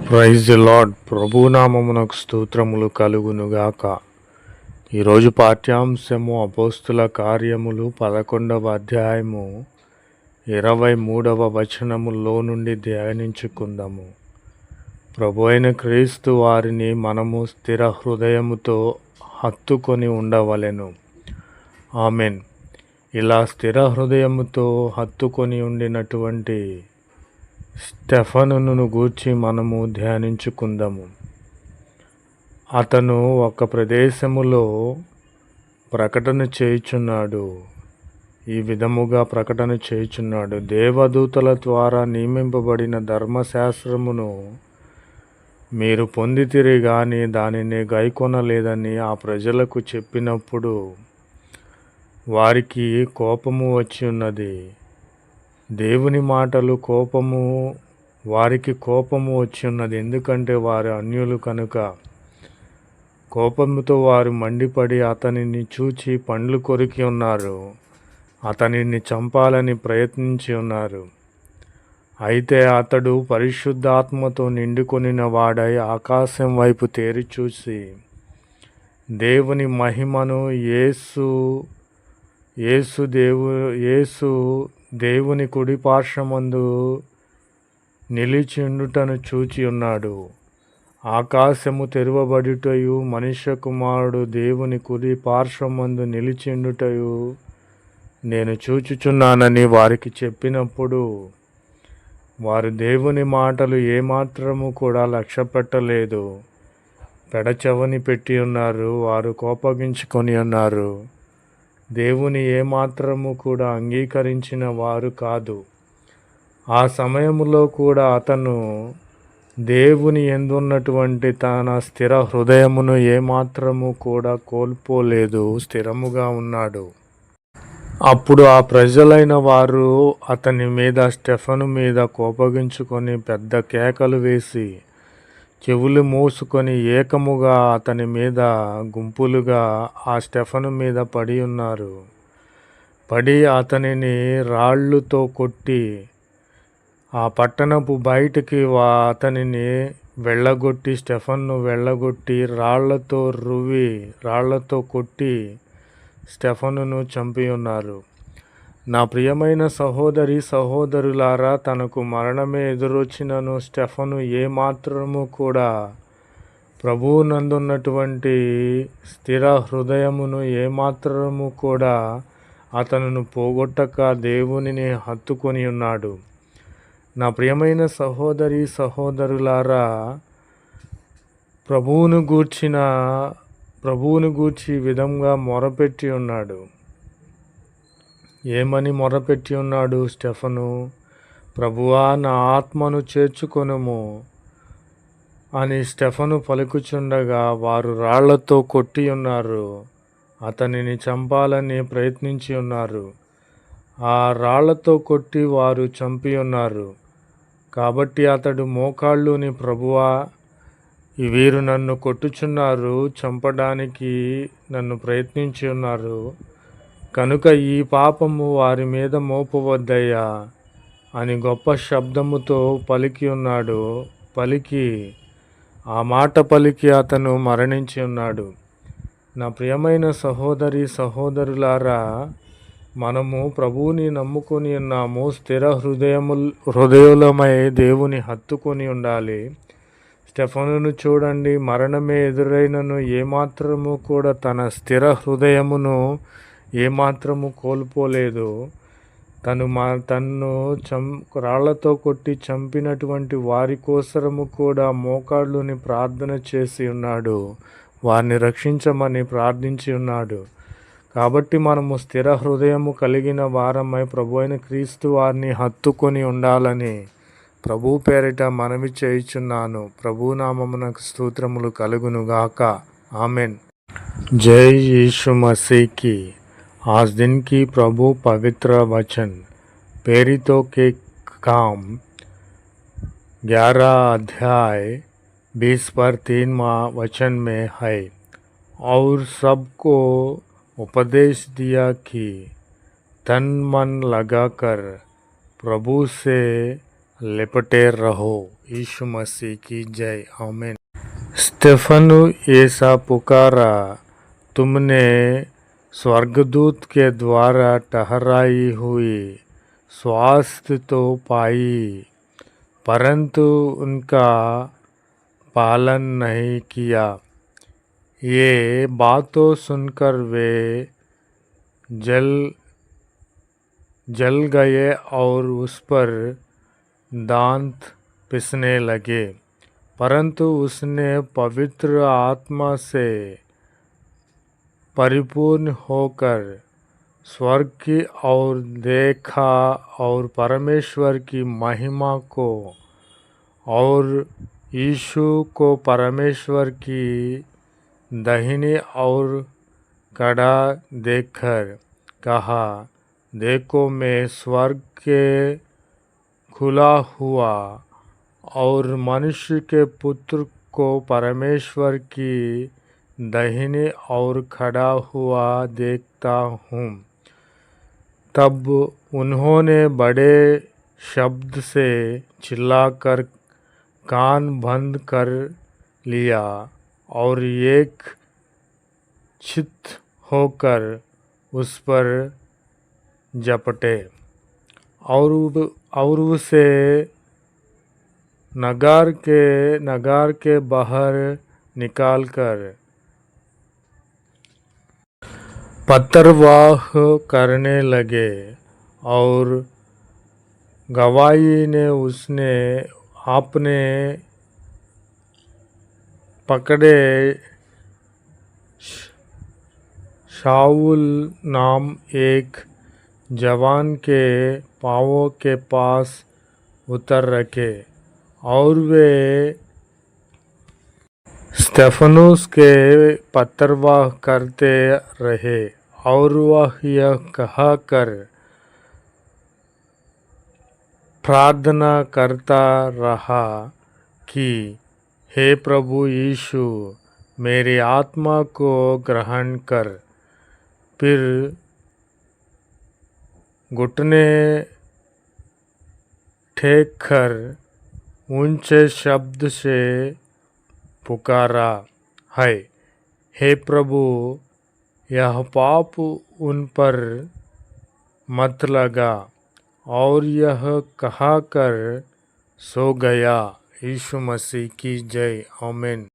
Praise the lord. ప్రభునామమునకు స్తోత్రములు కలుగునుగాక. ఈరోజు పాఠ్యాంశము అపోస్తుల కార్యములు 11వ అధ్యాయము 23వ వచనములో నుండి ధ్యానించుకుందాము. ప్రభు అయిన క్రీస్తు వారిని మనము స్థిర హృదయముతో హత్తుకొని ఉండవలెను. ఆమెన్. ఇలా స్థిర హృదయముతో హత్తుకొని ఉండినటువంటి స్టెఫనును గూర్చి మనము ధ్యానించుకుందాము. అతను ఒక ప్రదేశములో ప్రకటన చేయుచున్నాడు. ఈ విధముగా ప్రకటన చేయుచున్నాడు: దేవదూతల ద్వారా నియమింపబడిన ధర్మశాస్త్రమును మీరు పొందితిరి గాని దానిని గైకొనలేదని ఆ ప్రజలకు చెప్పినప్పుడు వారికి కోపము వచ్చి ఉన్నది. దేవుని మాటలు వారికి కోపము వచ్చి ఉన్నది. ఎందుకంటే వారు అన్యులు కనుక. కోపముతో వారు మండిపడి అతనిని చూచి పండ్లు కొరికి ఉన్నారు. అతనిని చంపాలని ప్రయత్నించి ఉన్నారు. అయితే అతడు పరిశుద్ధాత్మతో నిండుకొనిన వాడై ఆకాశం వైపు తేరి చూసి దేవుని మహిమను యేసు దేవుని కుడి పార్శ్వమందు నిలిచిండుటను చూచి ఉన్నాడు. ఆకాశము తెరవబడుటయు మనుష్య కుమారుడు దేవుని కుడి పార్శ్వమందు నిలిచిండుటయు నేను చూచుచున్నానని వారికి చెప్పినప్పుడు వారు దేవుని మాటలు ఏమాత్రము కూడా లక్ష్య పెట్టలేదు. పెడచెవని పెట్టి ఉన్నారు. వారు కోపగించుకొని ఉన్నారు. దేవుని ఏమాత్రము కూడా అంగీకరించిన వారు కాదు. ఆ సమయంలో కూడా అతను దేవుని యందున్నటువంటి తన స్థిర హృదయమును ఏమాత్రము కూడా కోల్పోలేదు. స్థిరముగా ఉన్నాడు. అప్పుడు ఆ ప్రజలైన వారు అతని మీద, స్టెఫను మీద కోపగించుకొని పెద్ద కేకలు వేసి చెవులు మూసుకొని ఏకముగా అతని మీద గుంపులుగా ఆ స్టెఫను మీద పడి ఉన్నారు. పడి అతనిని రాళ్ళుతో కొట్టి ఆ పట్టణపు బయటికి అతనిని వెళ్ళగొట్టి, స్టెఫన్ను వెళ్ళగొట్టి రాళ్లతో కొట్టి స్టెఫనును చంపి ఉన్నారు. నా ప్రియమైన సహోదరులారా, తనకు మరణమే ఎదురొచ్చినను స్టెఫను ఏమాత్రము కూడా ప్రభువునందున్నటువంటి స్థిర హృదయమును ఏమాత్రము కూడా అతనును పోగొట్టక దేవునిని హత్తుకొని ఉన్నాడు. నా ప్రియమైన సహోదరులారా, ప్రభువును గూర్చి విధంగా మొరపెట్టి ఉన్నాడు. ఏమని మొరపెట్టి ఉన్నాడు స్టెఫను? ప్రభువా, నా ఆత్మను చేర్చుకొనుము అని స్టెఫను పలుకుచుండగా వారు రాళ్లతో కొట్టి ఉన్నారు. అతనిని చంపాలని ప్రయత్నించి ఉన్నారు. ఆ రాళ్లతో కొట్టి వారు చంపి ఉన్నారు. కాబట్టి అతడు మోకాళ్ళుని, ప్రభువా, వీరు నన్ను కొట్టుచున్నారు, చంపడానికి నన్ను ప్రయత్నించి ఉన్నారు కనుక ఈ పాపము వారి మీద మోపవద్దయ్యా అని గొప్ప శబ్దముతో పలికి ఉన్నాడు. ఆ మాట పలికి అతను మరణించి ఉన్నాడు. నా ప్రియమైన సహోదరులారా, మనము ప్రభువుని నమ్ముకొని ఉన్నాము. స్థిర హృదయులమై దేవుని హత్తుకొని ఉండాలి. స్టెఫనును చూడండి, మరణమే ఎదురైనను ఏమాత్రము కూడా తన స్థిర హృదయమును ఏమాత్రము కోల్పోలేదు. తన్ను రాళ్లతో కొట్టి చంపినటువంటి వారి కోసరము కూడా మోకాళ్ళుని ప్రార్థన చేసి ఉన్నాడు. వారిని రక్షించమని ప్రార్థించి ఉన్నాడు. కాబట్టి మనము స్థిర హృదయము కలిగిన వారమై ప్రభు అయిన క్రీస్తు వారిని హత్తుకొని ఉండాలని ప్రభు పేరిట మనవి చేయుచున్నాను. ప్రభు నామమునకు స్తోత్రములు కలుగునుగాక. ఆమెన్. जय यीशु मसीह की। आज दिन की प्रभु पवित्र वचन प्रेरितों के काम 11 अध्याय 20-3 वचन में है। और सबको उपदेश दिया कि तन मन लगाकर प्रभु से लिपटे रहो। यीशु मसीह की जय, आमीन। स्तेफनु ऐसा पुकारा, तुमने स्वर्गदूत के द्वारा ठहराई हुई स्वास्थ्य तो पाई, परंतु उनका पालन नहीं किया। ये बातों सुनकर वे जल गए और उस पर दांत पिसने लगे। परंतु उसने पवित्र आत्मा से परिपूर्ण होकर स्वर्ग की ओर देखा और परमेश्वर की महिमा को और यीशु को परमेश्वर की दाहिनी ओर खड़ा देखकर कहा, देखो मैं स्वर्ग के खुला हुआ और मनुष्य के पुत्र को परमेश्वर की दाहिनी ओर खड़ा हुआ देखता हूँ। तब उन्होंने बड़े शब्द से चिल्लाकर कान बंद कर लिया और एक चित्त होकर उस पर झपटे और उसे नगर के बाहर निकालकर पत्थरवाह करने लगे। और गवाही ने उसने आपने पकड़े शाऊल नाम एक जवान के पांवों के पास उतर रखे और वे स्तेफनुस के पत्थरवाह करते रहे। और वह यह कहकर प्रार्थना करता रहा कि हे प्रभु यीशु, मेरी आत्मा को ग्रहण कर। फिर घुटने टेक कर ऊंचे शब्द से पुकारा है, हे प्रभु, यह पाप उन पर मत लगा। और यह कहकर सो गया। यीशु मसीह की जय, आमीन।